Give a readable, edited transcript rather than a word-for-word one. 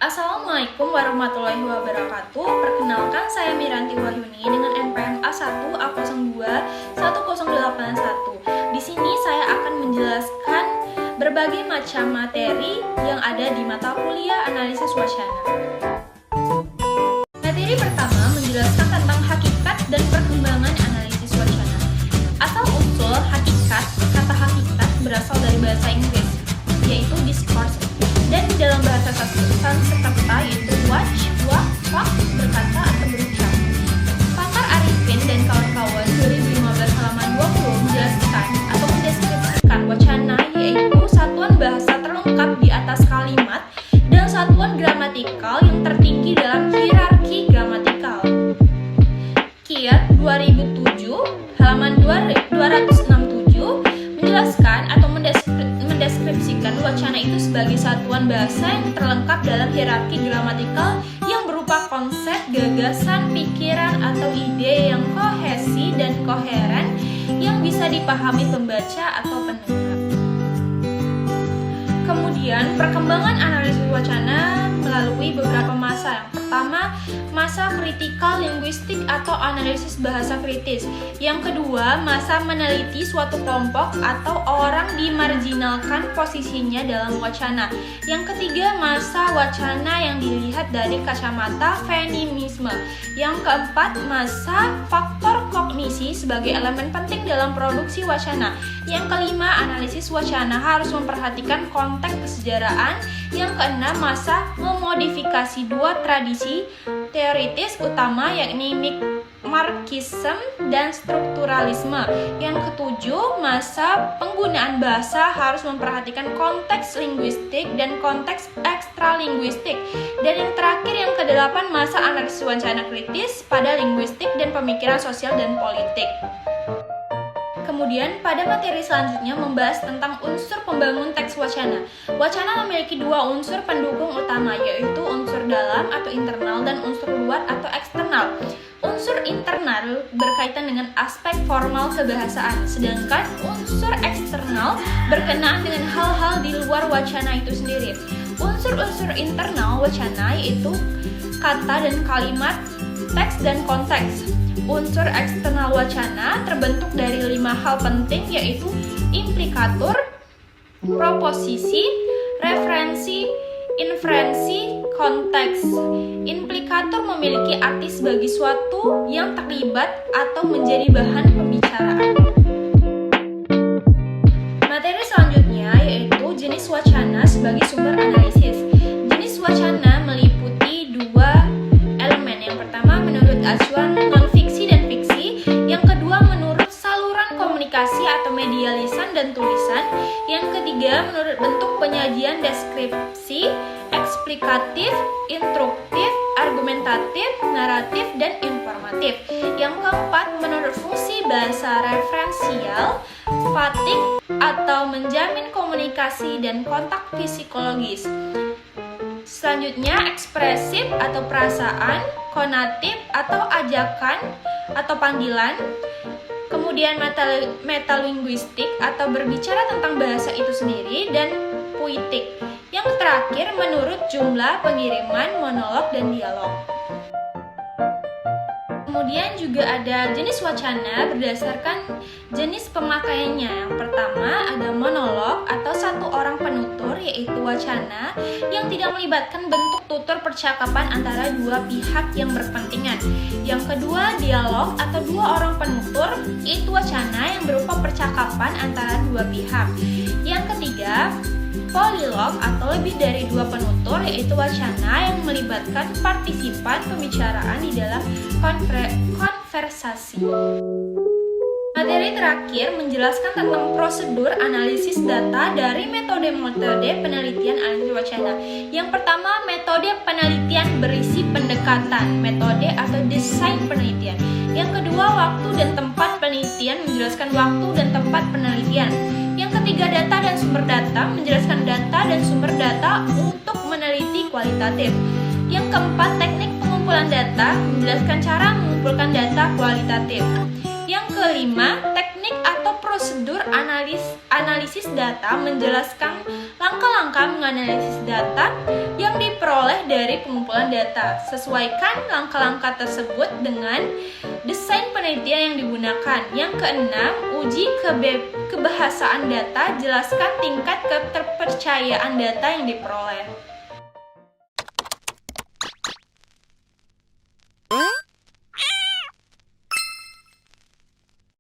Assalamualaikum warahmatullahi wabarakatuh. Perkenalkan, saya Miranti Wahyuni dengan NPM A1 A02 1081. Di sini saya akan menjelaskan berbagai macam materi yang ada di mata kuliah analisis wacana. Materi pertama menjelaskan tentang hakikat dan perkembangan analisis wacana. Asal-usul hakikat, kata hakikat berasal dari bahasa Inggris, yaitu discourse, dan di dalam bahasa Sanskerta yaitu watch, walk, talk, berkata atau berucap. Pakar Arifin dan kawan-kawan 2015 halaman 20 menjelaskan atau mendeskripsikan wacana yaitu satuan bahasa terlengkap di atas kalimat dan satuan gramatikal yang tertinggi dalam hierarki gramatikal. Kiat 2007 halaman 267 menjelaskan atau mendeskripsikan wacana itu sebagai satuan bahasa yang terlengkap dalam hierarki gramatikal yang berupa konsep, gagasan, pikiran, atau ide yang kohesi dan koheren yang bisa dipahami pembaca atau pendengar. Kemudian, perkembangan analisis wacana melalui beberapa masa. Yang pertama, masa kritikal linguistik atau analisis bahasa kritis. Yang kedua, masa meneliti suatu kelompok atau orang dimarginalkan posisinya dalam wacana. Yang ketiga, masa wacana yang dilihat dari kacamata feminisme. Yang keempat, masa faktor kognisi sebagai elemen penting dalam produksi wacana. Yang kelima, analisis wacana harus memperhatikan konteks kesejarahan. Yang keenam, masa memodifikasi dua tradisi teoritis utama yakni Marxisme dan strukturalisme. Yang ketujuh, masa penggunaan bahasa harus memperhatikan konteks linguistik dan konteks ekstralinguistik. Dan yang terakhir, yang kedelapan, masa analisis wacana kritis pada linguistik dan pemikiran sosial dan politik. Kemudian pada materi selanjutnya membahas tentang unsur pembangun teks wacana. Wacana memiliki dua unsur pendukung utama, yaitu unsur dalam atau internal dan unsur luar atau eksternal. Unsur internal berkaitan dengan aspek formal kebahasaan, sedangkan unsur eksternal berkenaan dengan hal-hal di luar wacana itu sendiri. Unsur-unsur internal wacana yaitu kata dan kalimat, teks dan konteks. Unsur eksternal wacana terbentuk dari 5 hal penting, yaitu implikatur, proposisi, referensi, inferensi, konteks. Implikatur memiliki arti sebagai suatu yang terlibat atau menjadi bahan pembicaraan. Materi selanjutnya yaitu jenis wacana sebagai sumber analisis. Jenis wacana meliputi dua elemen. Yang pertama menurut acuan non-fiksi dan fiksi. Yang kedua menurut saluran komunikasi atau media lisan dan tulisan. Yang ketiga menurut bentuk penyajian deskripsi, eksplikatif, instruktif, argumentatif, naratif, dan informatif. Yang keempat menurut fungsi bahasa referensial, fatik atau menjamin komunikasi dan kontak psikologis. Selanjutnya ekspresif atau perasaan, konatif atau ajakan atau panggilan. Kemudian metalinguistik atau berbicara tentang bahasa itu sendiri, dan puitik. Yang terakhir menurut jumlah pengiriman, monolog, dan dialog. Kemudian juga ada jenis wacana berdasarkan jenis pemakaiannya. Yang pertama ada monolog atau satu orang penutur, yaitu wacana yang tidak melibatkan bentuk tutur percakapan antara dua pihak yang berkepentingan. Yang kedua dialog atau dua orang penutur, yaitu wacana yang berupa percakapan antara dua pihak. Yang ketiga polilog atau lebih dari dua penutur, yaitu wacana yang melibatkan partisipan pembicaraan di dalam konversasi. Materi terakhir menjelaskan tentang prosedur analisis data dari metode-metode penelitian analisis wacana. Yang pertama, metode penelitian berisi pendekatan, metode atau desain penelitian. Yang kedua, waktu dan tempat penelitian, menjelaskan waktu dan tempat penelitian. Yang ketiga, data dan sumber data, menjelaskan data dan sumber data untuk meneliti kualitatif. Yang keempat, teknik pengumpulan data, menjelaskan cara mengumpulkan data kualitatif. Yang kelima, teknik atau prosedur analisis data, menjelaskan langkah-langkah menganalisis data yang diperoleh dari dari pengumpulan data. Sesuaikan langkah-langkah tersebut dengan desain penelitian yang digunakan. Yang keenam, uji kebahasaan data. Jelaskan tingkat keterpercayaan data yang diperoleh.